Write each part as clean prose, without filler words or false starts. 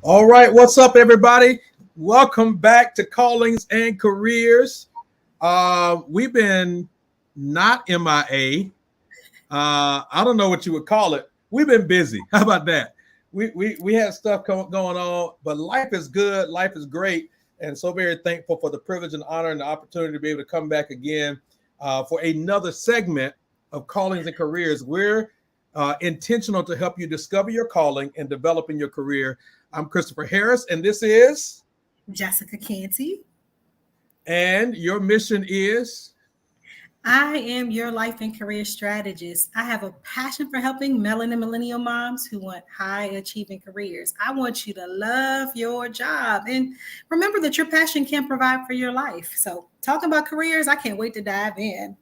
All right, what's up, everybody? Welcome back to Callings and Careers. We've been not MIA. I don't know what you would call it. We've been busy. How about that? We had stuff going on, but life is good. Life is great, and so very thankful for the privilege and honor and the opportunity to be able to come back again for another segment of Callings and Careers. We're intentional to help you discover your calling and develop in your career. I'm Christopher Harris, and this is, Jessica Canty. and your mission is. I am your life and career strategist. I have a passion for helping melanin millennial moms who want high achieving careers. I want you to love your job and remember that your passion can provide for your life. So, talking about careers, I can't wait to dive in.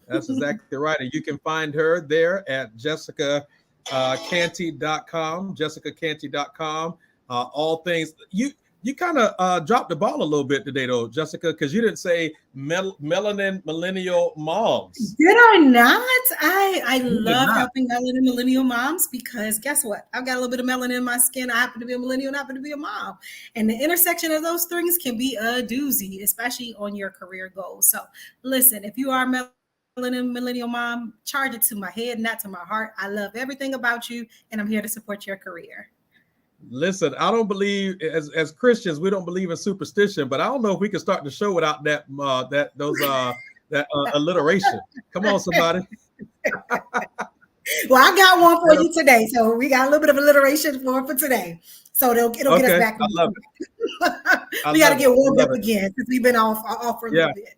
That's exactly right. And you can find her there at jessicacanty.com, jessicacanty.com. All things you kind of dropped the ball a little bit today, though, Jessica, because you didn't say melanin millennial moms. Did I not? I You did love not. helping melanin millennial moms because guess what? I've got a little bit of melanin in my skin. I happen to be a millennial and I happen to be a mom. And the intersection of those things can be a doozy, especially on your career goals. So listen, if you are a melanin millennial mom, charge it to my head, not to my heart. I love everything about you, and I'm here to support your career. Listen, I don't believe as Christians we don't believe in superstition, but I don't know if we can start the show without that alliteration. Come on, somebody. Well, I got one for Yeah. you today. So we got a little bit of alliteration for today. So it'll get us Okay, back I on love it. track. I We got to love it. get I warmed love up it. again since we've been off for a Yeah. little bit.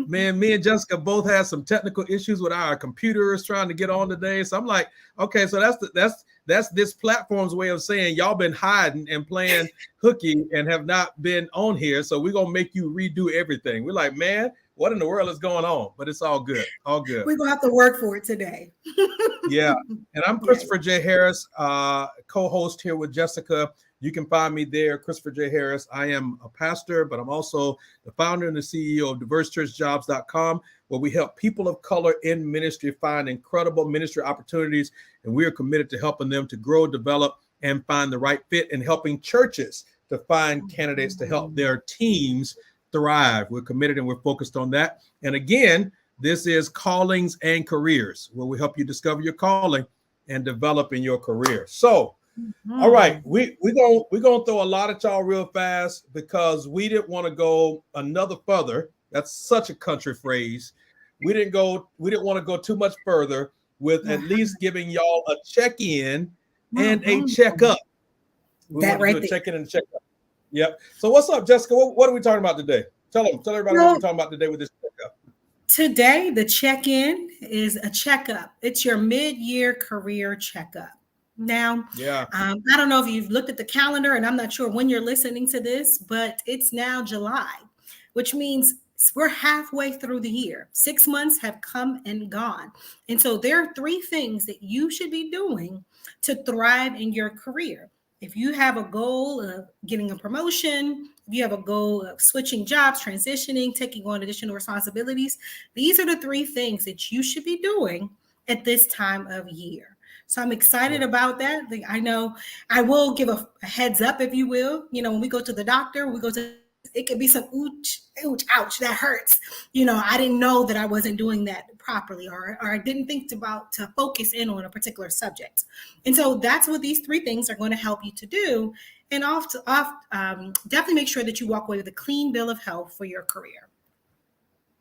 Man, me and Jessica both had some technical issues with our computers trying to get on today. So I'm like, okay, so that's this platform's way of saying y'all been hiding and playing hooky and have not been on here. So we're gonna make you redo everything. We're like, man, what in the world is going on? But it's all good, all good. We're gonna have to work for it today. Yeah. And I'm Yeah. Christopher J. Harris, co-host here with Jessica. You can find me there, Christopher J. Harris. I am a pastor, but I'm also the founder and the CEO of diversechurchjobs.com, where we help people of color in ministry find incredible ministry opportunities. And we are committed to helping them to grow, develop, and find the right fit, and helping churches to find candidates to help their teams thrive. We're committed and we're focused on that. And again, this is Callings and Careers, where we help you discover your calling and develop in your career. So, all right, Mhm. we're gonna throw a lot at y'all real fast because we didn't want to go another further. That's such a country phrase. We didn't want to go too much further with at least giving y'all a check-in and a Mhm. checkup. We That want to do right a there. check-in and a checkup. Yep. So what's up, Jessica? What are we talking about today? Tell everybody what we're Well, talking about today with this checkup. today the check-in is a checkup. It's your mid-year career checkup. Now, Yeah. I don't know if you've looked at the calendar, and I'm not sure when you're listening to this, but it's now July, which means we're halfway through the year. 6 months have come and gone. And so there are three things that you should be doing to thrive in your career. If you have a goal of getting a promotion, if you have a goal of switching jobs, transitioning, taking on additional responsibilities, these are the three things that you should be doing at this time of year. So I'm excited Yeah. about that. I know I will give a heads up, if you will. When we go to the doctor, we go to the dentist, it could be some ooch, ouch, that hurts. I didn't know that I wasn't doing that properly, or I didn't think about to focus in on a particular subject. And so that's what these three things are going to help you to do. And definitely make sure that you walk away with a clean bill of health for your career.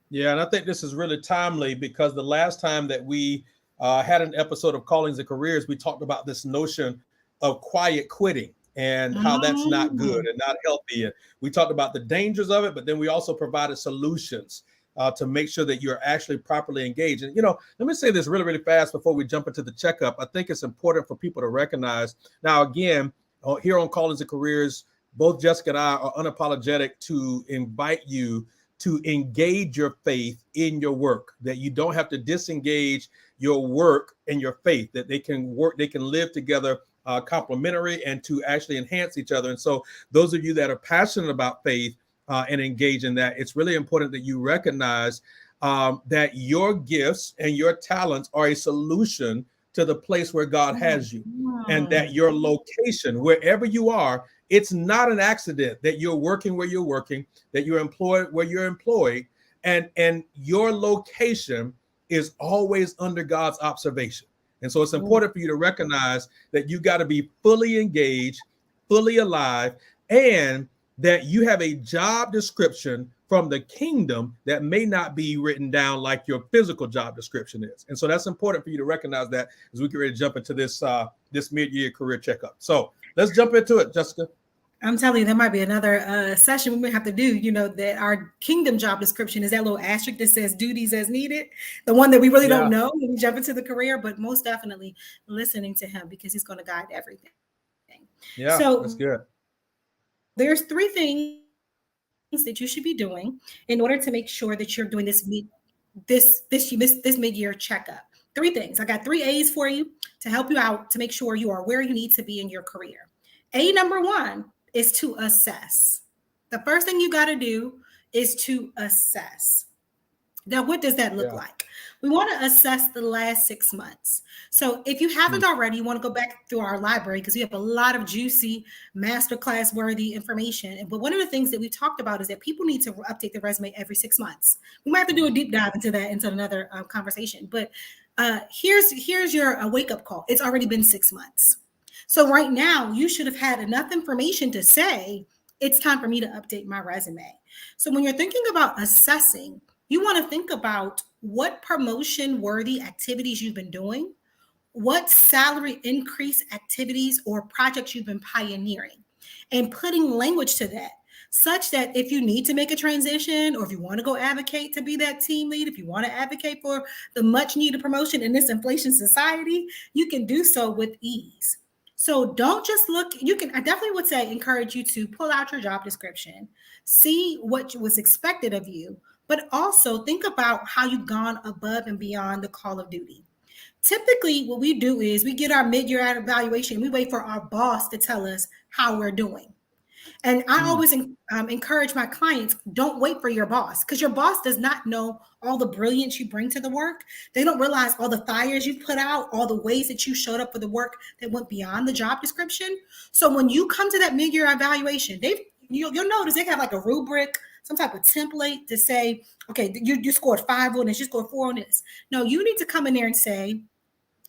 Yeah, and I think this is really timely because the last time that we had an episode of Callings and Careers, we talked about this notion of quiet quitting and how that's not good Mm, and not healthy. And we talked about the dangers of it, but then we also provided solutions to make sure that you're actually properly engaged. And, let me say this really, really fast before we jump into the checkup. I think it's important for people to recognize. Now, again, here on Callings and Careers, both Jessica and I are unapologetic to invite you to engage your faith in your work, that you don't have to disengage your work and your faith, that they can work, they can live together complementary and to actually enhance each other. And so those of you that are passionate about faith and engage in that, it's really important that you recognize that your gifts and your talents are a solution to the place where God has you. And that Mm. your location, wherever you are, it's not an accident that you're working where you're working, that you're employed where you're employed, and your location is always under God's observation. And so it's Oh, important for you to recognize that you got to be fully engaged, fully alive, and that you have a job description from the kingdom that may not be written down like your physical job description is. And so that's important for you to recognize that as we get ready to jump into this mid-year career checkup. So let's jump into it, Jessica. I'm telling you, there might be another session we may have to do. That our kingdom job description is that little asterisk that says duties as needed, the one that we really don't Yeah, know when we jump into the career, but most definitely listening to him because he's going to guide everything. yeah, So that's good. there's three things that you should be doing in order to make sure that you're doing this mid-year checkup. Three things. I got 3 A's for you to help you out to make sure you are where you need to be in your career. A number one is to assess. The first thing you got to do is to assess. Now, what does that look Yeah. like? We want to assess the last 6 months. So, if you haven't Mm. already, you want to go back through our library because we have a lot of juicy masterclass worthy information. But one of the things that we talked about is that people need to update their resume every 6 months. We might have to do a deep dive into that into another conversation. But here's your wake up call. It's already been 6 months. So right now, you should have had enough information to say it's time for me to update my resume. So when you're thinking about assessing, you want to think about what promotion worthy activities you've been doing, what salary increase activities or projects you've been pioneering, and putting language to that, such that if you need to make a transition or if you want to go advocate to be that team lead, if you want to advocate for the much needed promotion in this inflation society, you can do so with ease. So don't just look, I definitely would say encourage you to pull out your job description, see what was expected of you, but also think about how you've gone above and beyond the call of duty. Typically, what we do is we get our mid-year evaluation. We wait for our boss to tell us how we're doing. And I Mm. always encourage my clients, don't wait for your boss because your boss does not know all the brilliance you bring to the work. They don't realize all the fires you put out, all the ways that you showed up for the work that went beyond the job description. So when you come to that mid-year evaluation, you'll notice they have like a rubric, some type of template to say, okay, you scored 5 on this, you scored 4 on this. No, you need to come in there and say,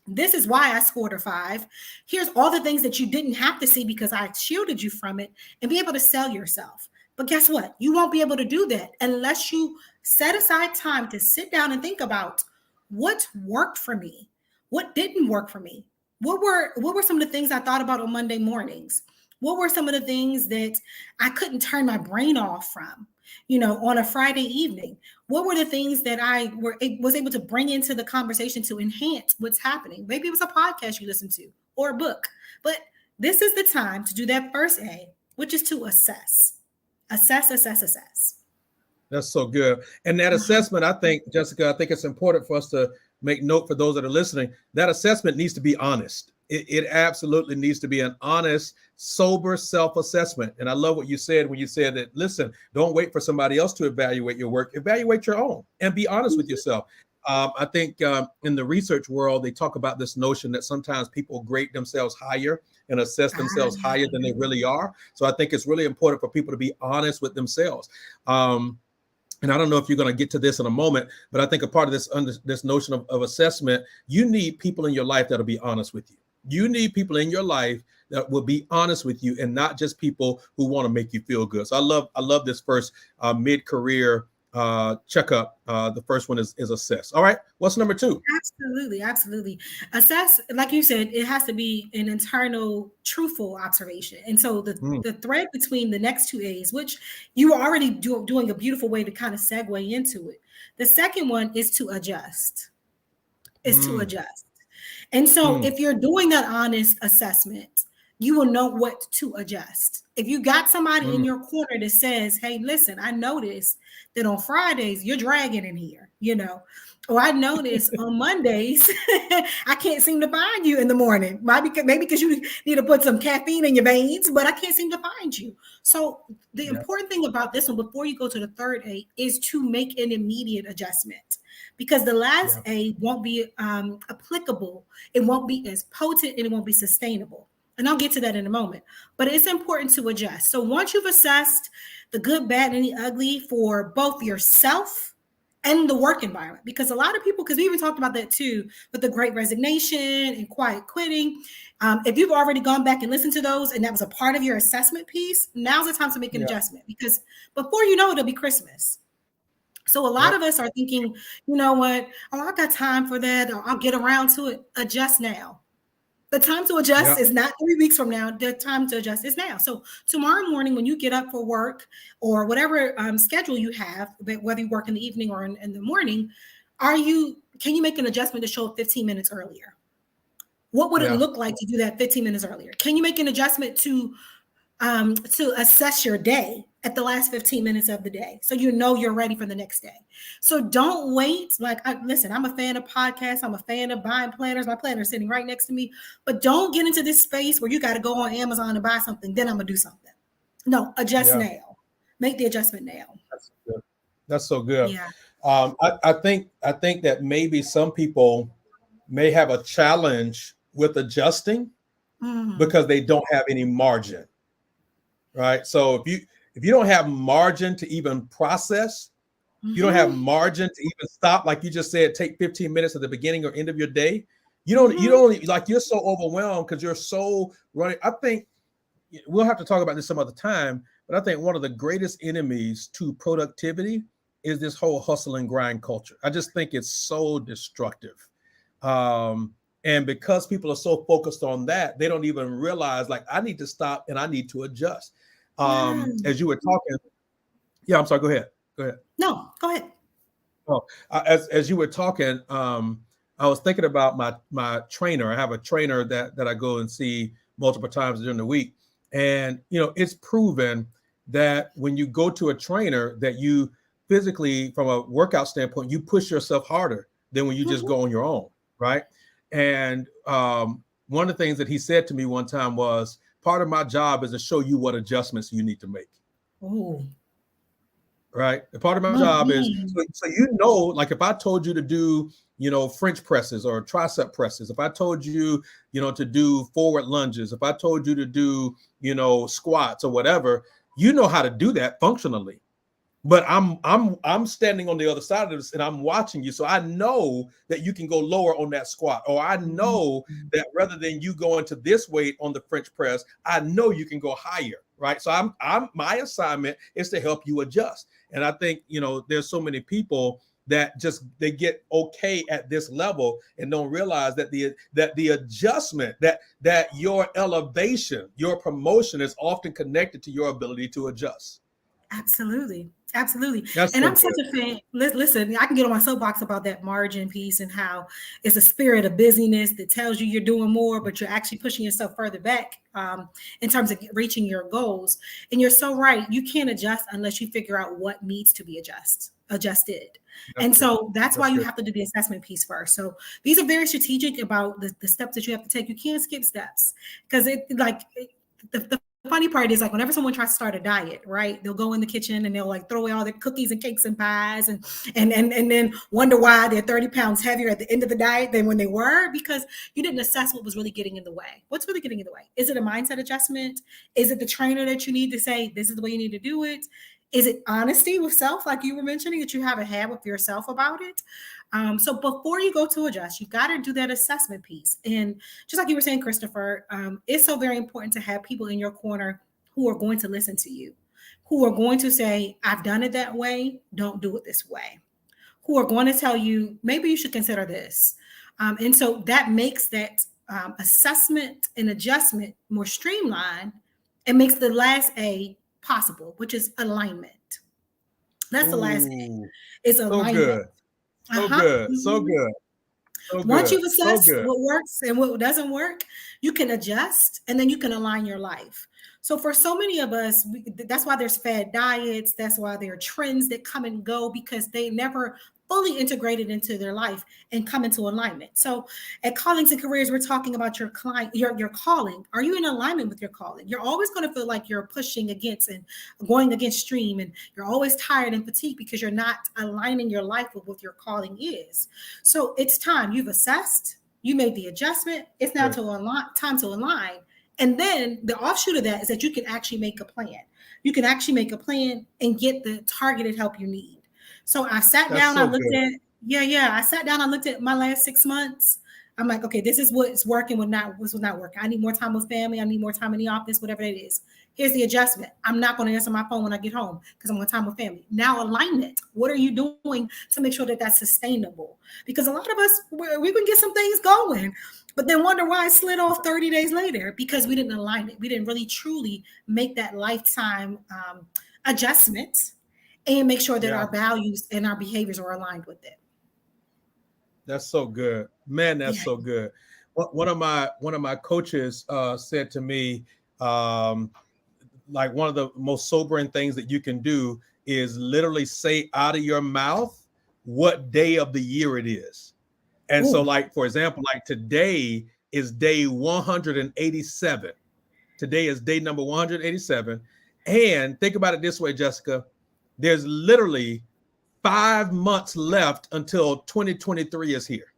this is why I scored a 5. Here's all the things that you didn't have to see because I shielded you from it, and be able to sell yourself. But guess what? You won't be able to do that unless you set aside time to sit down and think about what worked for me, what didn't work for me. What were some of the things I thought about on Monday mornings? What were some of the things that I couldn't turn my brain off from, on a Friday evening? What were the things that I was able to bring into the conversation to enhance what's happening? Maybe it was a podcast you listened to or a book, but this is the time to do that first A, which is to assess. Assess, assess, assess. That's so good. And that Mhm. assessment, I think, Jessica, I think it's important for us to make note for those that are listening. That assessment needs to be honest. It absolutely needs to be an honest, sober self-assessment. And I love what you said when you said that, listen, don't wait for somebody else to evaluate your work. Evaluate your own and be honest with yourself. I think in the research world, they talk about this notion that sometimes people grade themselves higher and assess themselves higher than they really are. So I think it's really important for people to be honest with themselves. And I don't know if you're going to get to this in a moment, but I think a part of this notion of assessment, you need people in your life that'll be honest with you. You need people in your life that will be honest with you, and not just people who want to make you feel good. So I love this first mid-career checkup. The first one is assess. All right, what's number 2? Absolutely, absolutely. Assess, like you said, it has to be an internal, truthful observation. And so Mm. the thread between the next 2 A's, which you are already doing a beautiful way to kind of segue into it. The second one is to adjust. Is to Mm. adjust. And so Mm. if you're doing that honest assessment, you will know what to adjust. If you got somebody in Mm. your corner that says, hey, listen, I noticed that on Fridays you're dragging in here, or I noticed on Mondays I can't seem to find you in the morning. Maybe because you need to put some caffeine in your veins, but I can't seem to find you. So the Yeah. important thing about this one, before you go to the third A, is to make an immediate adjustment. because the last Yeah. A won't be applicable. It won't be as potent and it won't be sustainable. And I'll get to that in a moment. But it's important to adjust. So once you've assessed the good, bad, and the ugly for both yourself and the work environment, because a lot of people, because we even talked about that too, with the great resignation and quiet quitting. If you've already gone back and listened to those and that was a part of your assessment piece, now's the time to make an Yeah. adjustment, because before you know it, it'll be Christmas. So a lot Yep. of us are thinking, you know what? Oh, I got time for that, or I'll get around to it. Adjust now. The time to adjust Yep. is not 3 weeks from now. The time to adjust is now. So tomorrow morning, when you get up for work or whatever schedule you have, whether you work in the evening or in the morning, can you make an adjustment to show up 15 minutes earlier? What would it Yeah. look like to do that 15 minutes earlier? Can you make an adjustment to assess your day at the last 15 minutes of the day, so you know you're ready for the next day? So don't wait. Listen, I'm a fan of podcasts. I'm a fan of buying planners. My planner is sitting right next to me. But don't get into this space where you got to go on Amazon and buy something. Then I'm going to do something. No, adjust Yeah. now. Make the adjustment now. That's good. That's so good. Yeah. I think that maybe some people may have a challenge with adjusting because they don't have any margin. Right. So if you don't have margin to even process, you don't have margin to even stop, like you just said, take 15 minutes at the beginning or end of your day. You don't like, you're so overwhelmed because you're so running. I think we'll have to talk about this some other time, but I think one of the greatest enemies to productivity is this whole hustle and grind culture. I just think it's so destructive. And because people are so focused on that, they don't even realize, like, I need to stop and I need to adjust. As you were talking, yeah, I'm sorry. Go ahead. No, go ahead. Oh, as you were talking, I was thinking about my trainer. I have a trainer that I go and see multiple times during the week, and it's proven that when you go to a trainer, that you physically, from a workout standpoint, you push yourself harder than when you just go on your own, right? And one of the things that he said to me one time was, part of my job is to show you what adjustments you need to make. Oh. Right. The part of my job is, so like if I told you to do, French presses or tricep presses, if I told you, to do forward lunges, if I told you to do, squats or whatever, you know how to do that functionally. But I'm standing on the other side of this and I'm watching you. So I know that you can go lower on that squat, or I know that rather than you going to this weight on the French press, I know you can go higher. Right. So I'm my assignment is to help you adjust. And I think, there's so many people that they get okay at this level and don't realize that the adjustment, that your elevation, your promotion is often connected to your ability to adjust. Absolutely. Absolutely. That's And so I'm such good. a fan. Listen, I can get on my soapbox about that margin piece and how it's a spirit of busyness that tells you you're doing more, but you're actually pushing yourself further back in terms of reaching your goals. And you're so right. You can't adjust unless you figure out what needs to be adjusted. And so that's why you have to do the assessment piece first. So these are very strategic about the steps that you have to take. You can't skip steps because the funny part is, like, whenever someone tries to start a diet, right, they'll go in the kitchen and they'll like throw away all their cookies and cakes and pies and then wonder why they're 30 pounds heavier at the end of the diet than when they were, because you didn't assess what was really getting in the way. What's really getting in the way? Is it a mindset adjustment? Is it the trainer that you need to say, this is the way you need to do it? Is it honesty with self, like you were mentioning, that you haven't had with yourself about it? So before you go to adjust, you got to do that assessment piece. And just like you were saying, Christopher, it's so very important to have people in your corner who are going to listen to you, who are going to say, I've done it that way, don't do it this way, who are going to tell you, maybe you should consider this. And so that makes that assessment and adjustment more streamlined and makes the last A possible, which is alignment. That's the last A, is alignment. So good. So good. Once you've assessed what works and what doesn't work, you can adjust and then you can align your life. So for so many of us, that's why there's fad diets. That's why there are trends that come and go, because they never fully integrated into their life and come into alignment. So at Callings and Careers, we're talking about your client, your calling. Are you in alignment with your calling? You're always going to feel like you're pushing against and going against stream, and you're always tired and fatigued because you're not aligning your life with what your calling is. So it's time. You've assessed, you made the adjustment. It's now time to align. And then the offshoot of that is that you can actually make a plan. You can actually make a plan and get the targeted help you need. So I sat down, I looked at, I sat down, I looked at my last 6 months. I'm like, okay, this is what's working, what's not working. I need more time with family. I need more time in the office, whatever it is. Here's the adjustment. I'm not going to answer my phone when I get home because I'm on time with family. Now alignment. What are you doing to make sure that that's sustainable? Because a lot of us, we can get some things going, but then wonder why it slid off 30 days later because we didn't align it. We didn't really truly make that lifetime adjustment and make sure that our values and our behaviors are aligned with it. That's so good, man. That's so good. One of my coaches said to me, like one of the most sobering things that you can do is literally say out of your mouth what day of the year it is. And so, like, for example, like today is day 187. Today is day number 187. And think about it this way, Jessica, there's literally 5 months left until 2023 is here.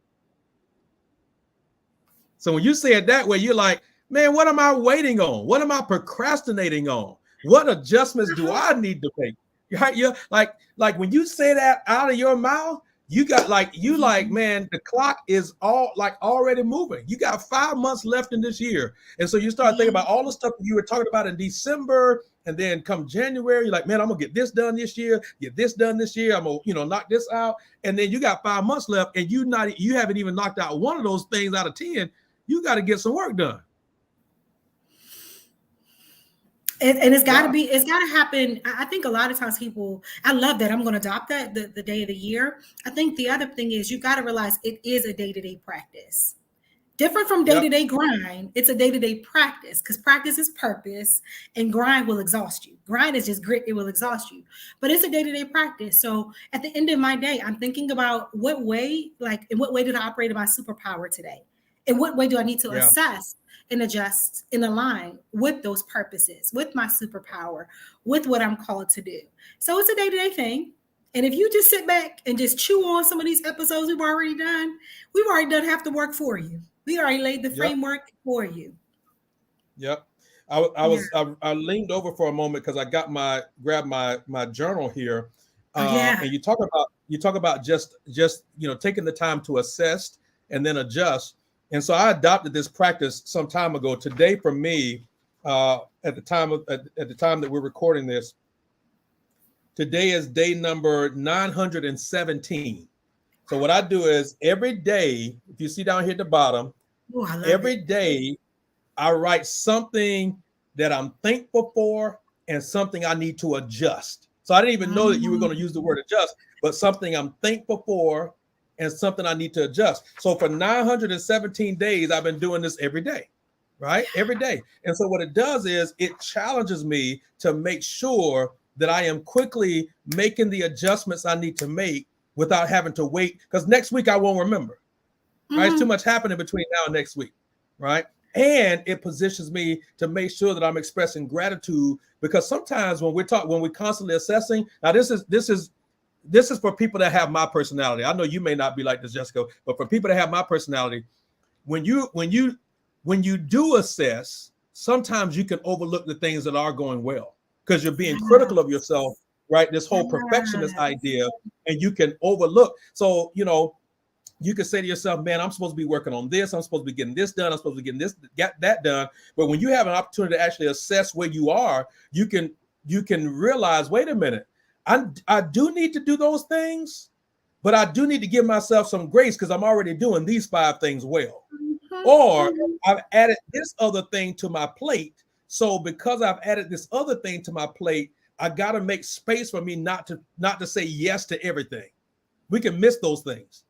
So when you say it that way, you're like, man, what am I waiting on? What am I procrastinating on? What adjustments do I need to make? You're like when you say that out of your mouth, you got like, man, the clock is already moving. You got 5 months left in this year. And so you start thinking about all the stuff that you were talking about in December. And then come January, you're like, man, I'm gonna get this done this year, get this done this year. I'm gonna, knock this out. And then you got 5 months left and you haven't even knocked out one of those things out of 10. You got to get some work done. And it's got to happen. I think a lot of times I love that. I'm going to adopt that the day of the year. I think the other thing is you got to realize it is a day-to-day practice. Different from day-to-day grind. It's a day-to-day practice because practice is purpose and grind will exhaust you. Grind is just grit. It will exhaust you, but it's a day-to-day practice. So at the end of my day, I'm thinking about in what way did I operate in my superpower today? In what way do I need to assess and adjust and align with those purposes, with my superpower, with what I'm called to do? So it's a day-to-day thing. And if you just sit back and just chew on some of these episodes we've already done half the work for you. We already laid the framework for you. Yep. I leaned over for a moment because I grabbed my journal here. And you talk about just taking the time to assess and then adjust. And so I adopted this practice some time ago. Today, for me, at the time that we're recording this, today is day number 917. So what I do is every day, if you see down here at the bottom, every day I write something that I'm thankful for and something I need to adjust. So I didn't even know that you were going to use the word adjust, but something I'm thankful for and something I need to adjust. So for 917 days, I've been doing this every day, right? Every day. And so what it does is it challenges me to make sure that I am quickly making the adjustments I need to make without having to wait, because next week I won't remember, right? It's too much happening between now and next week, right? And it positions me to make sure that I'm expressing gratitude, because sometimes when we're constantly assessing, now this is for people that have my personality. I know you may not be like this, Jessica, but for people that have my personality, when you do assess, sometimes you can overlook the things that are going well because you're being critical of yourself, right? This whole perfectionist idea, and you can overlook. So, you can say to yourself, man, I'm supposed to be working on this. I'm supposed to be getting this done. I'm supposed to be getting this, get that done. But when you have an opportunity to actually assess where you are, you can realize, wait a minute, I do need to do those things, but I do need to give myself some grace because I'm already doing these 5 things well. Or I've added this other thing to my plate. So because I've added this other thing to my plate, I got to make space for me not to say yes to everything. We can miss those things,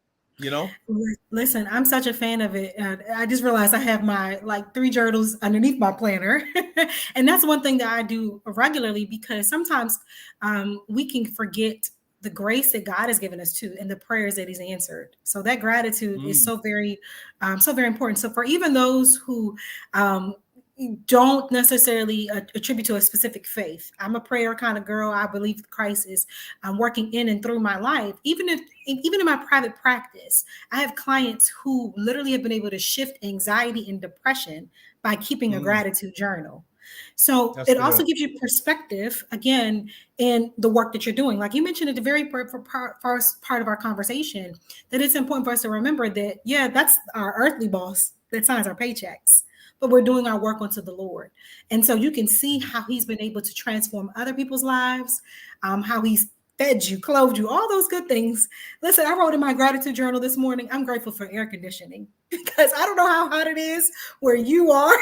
Listen, I'm such a fan of it. I just realized I have my 3 journals underneath my planner. And that's one thing that I do regularly, because sometimes we can forget the grace that God has given us too, and the prayers that He's answered. So that gratitude is so very important. So for even those who don't necessarily attribute to a specific faith, I'm a prayer kind of girl. I believe Christ is working in and through my life. Even in my private practice, I have clients who literally have been able to shift anxiety and depression by keeping a gratitude journal. So That's it good. also gives you perspective again in the work that you're doing. Like you mentioned at the very first part of our conversation, that it's important for us to remember that, yeah, that's our earthly boss that signs our paychecks, but we're doing our work unto the Lord. And so you can see how He's been able to transform other people's lives, how He's fed you, clothed you, all those good things. Listen, I wrote in my gratitude journal this morning, I'm grateful for air conditioning because I don't know how hot it is where you are.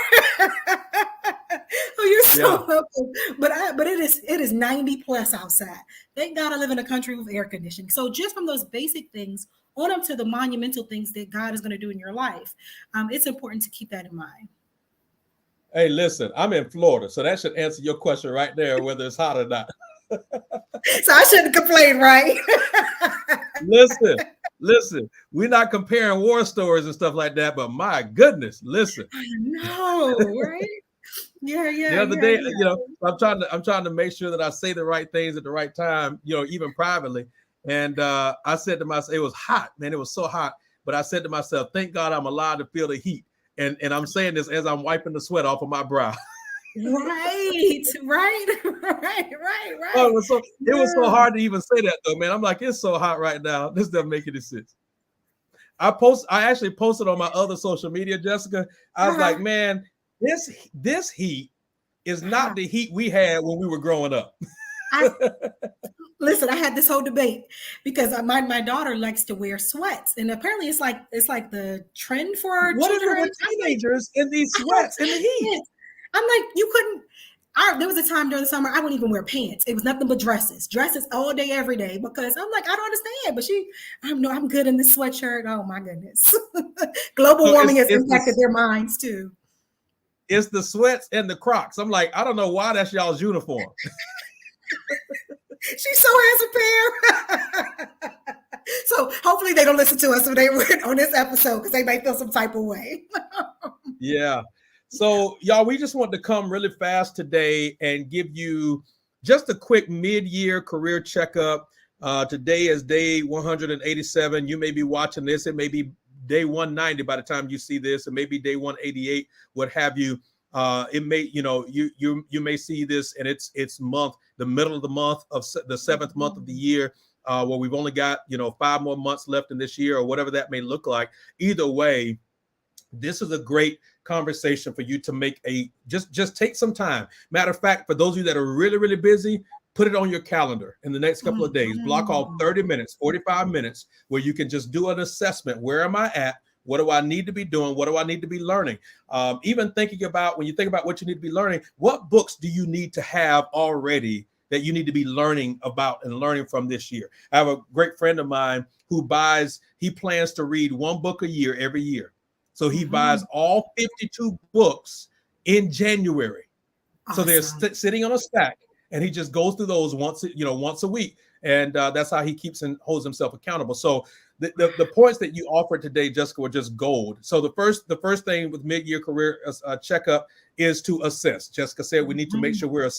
Oh, you're so welcome. But it is 90 plus outside. Thank God I live in a country with air conditioning. So just from those basic things on up to the monumental things that God is going to do in your life, it's important to keep that in mind. Hey, listen, I'm in Florida, so that should answer your question right there, whether it's hot or not. So I shouldn't complain, right? Listen, we're not comparing war stories and stuff like that, but my goodness, listen. I know, right? Yeah. The other day, I'm trying to make sure that I say the right things at the right time, even privately. And I said to myself, it was hot, man. It was so hot. But I said to myself, thank God I'm allowed to feel the heat. And I'm saying this as I'm wiping the sweat off of my brow. Right. Oh, it was so hard to even say that though, man. I'm like, it's so hot right now. This doesn't make any sense. I actually posted on my other social media, Jessica. I was like, man, this heat is not the heat we had when we were growing up. Listen, I had this whole debate because my daughter likes to wear sweats, and apparently it's like the trend for what children. Are the teenagers in these sweats in the heat? I'm like, you couldn't. There was a time during the summer I wouldn't even wear pants. It was nothing but dresses all day, every day, because I'm like, I don't understand. But I'm good in this sweatshirt. Oh my goodness, global warming has impacted their minds too. It's the sweats and the Crocs. I'm like, I don't know why that's y'all's uniform. She so has a pair. So hopefully they don't listen to us when they were on this episode because they may feel some type of way. Yeah. So y'all, we just want to come really fast today and give you just a quick mid-year career checkup. Today is day 187. You may be watching this. It may be day 190 by the time you see this. It may be day 188, what have you. It may, you may see this and it's the middle of the month of the 7th month of the year, where we've only got, 5 more months left in this year or whatever that may look like. Either way, this is a great conversation for you to make just take some time. Matter of fact, for those of you that are really, really busy, put it on your calendar in the next couple of days. Block off 30 minutes, 45 minutes where you can just do an assessment. Where am I at? What do I need to be doing? What do I need to be learning? Even thinking about, when you think about what you need to be learning, what books do you need to have already that you need to be learning about and learning from this year? I have a great friend of mine who he plans to read one book a year every year. So he buys all 52 books in January. Awesome. So they're sitting on a stack, and he just goes through those once a week. And that's how he keeps and holds himself accountable. So the points that you offered today, Jessica, were just gold. So the first thing with mid-year career checkup is to assess. Jessica said we need to make sure we're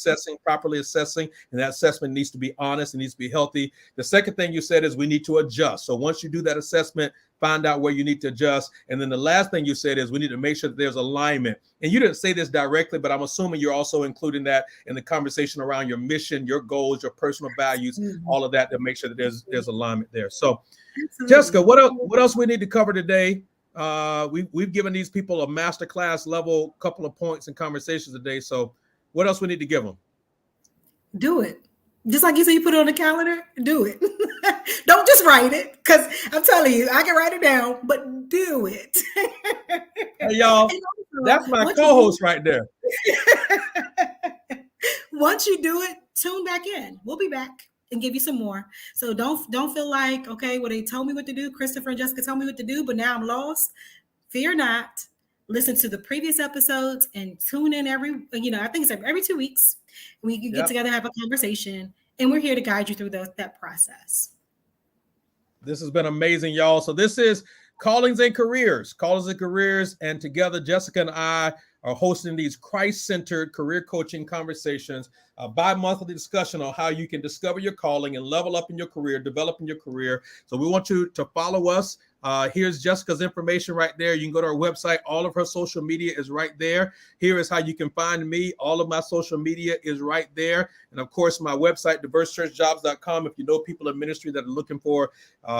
properly assessing, and that assessment needs to be honest and needs to be healthy. The second thing you said is we need to adjust. So once you do that assessment, find out where you need to adjust. And then the last thing you said is we need to make sure that there's alignment. And you didn't say this directly, but I'm assuming you're also including that in the conversation around your mission, your goals, your personal values, all of that, to make sure that there's alignment there. So Jessica, what else we need to cover today? We've given these people a masterclass level couple of points and conversations today. So what else we need to give them? Do it. Just like you said, you put it on the calendar, do it. Don't just write it, because I'm telling you, I can write it down, but do it. Hey, y'all, that's my co-host right there. Once you do it, tune back in. We'll be back and give you some more. So don't feel like, okay, well, they told me what to do. Christopher and Jessica told me what to do, but now I'm lost. Fear not. Listen to the previous episodes and tune in I think it's every 2 weeks. We can get together and have a conversation And we're here to guide you through that process. This has been amazing, y'all. So this is Callings and Careers. And together, Jessica and I are hosting these Christ-centered career coaching conversations, a bi-monthly discussion on how you can discover your calling and level up in your career, develop in your career. So we want you to follow us. Here's Jessica's information right there. You can go to our website. All of her social media is right there. Here is how you can find me. All of my social media is right there. And of course, my website, diversechurchjobs.com. If you know people in ministry that are looking for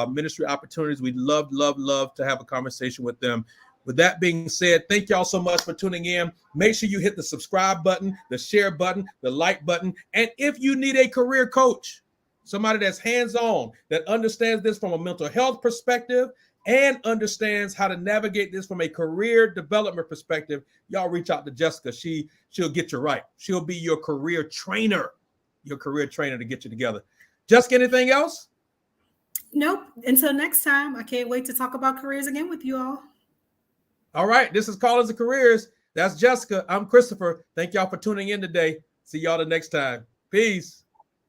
ministry opportunities, we'd love to have a conversation with them. With that being said, thank y'all so much for tuning in. Make sure you hit the subscribe button, the share button, the like button. And if you need a career coach, somebody that's hands-on, that understands this from a mental health perspective and understands how to navigate this from a career development perspective, y'all reach out to Jessica. She'll get you right. She'll be your career trainer to get you together. Jessica, anything else? Nope. Until next time, I can't wait to talk about careers again with you all. All right. This is Callings and Careers. That's Jessica. I'm Christopher. Thank y'all for tuning in today. See y'all the next time. Peace.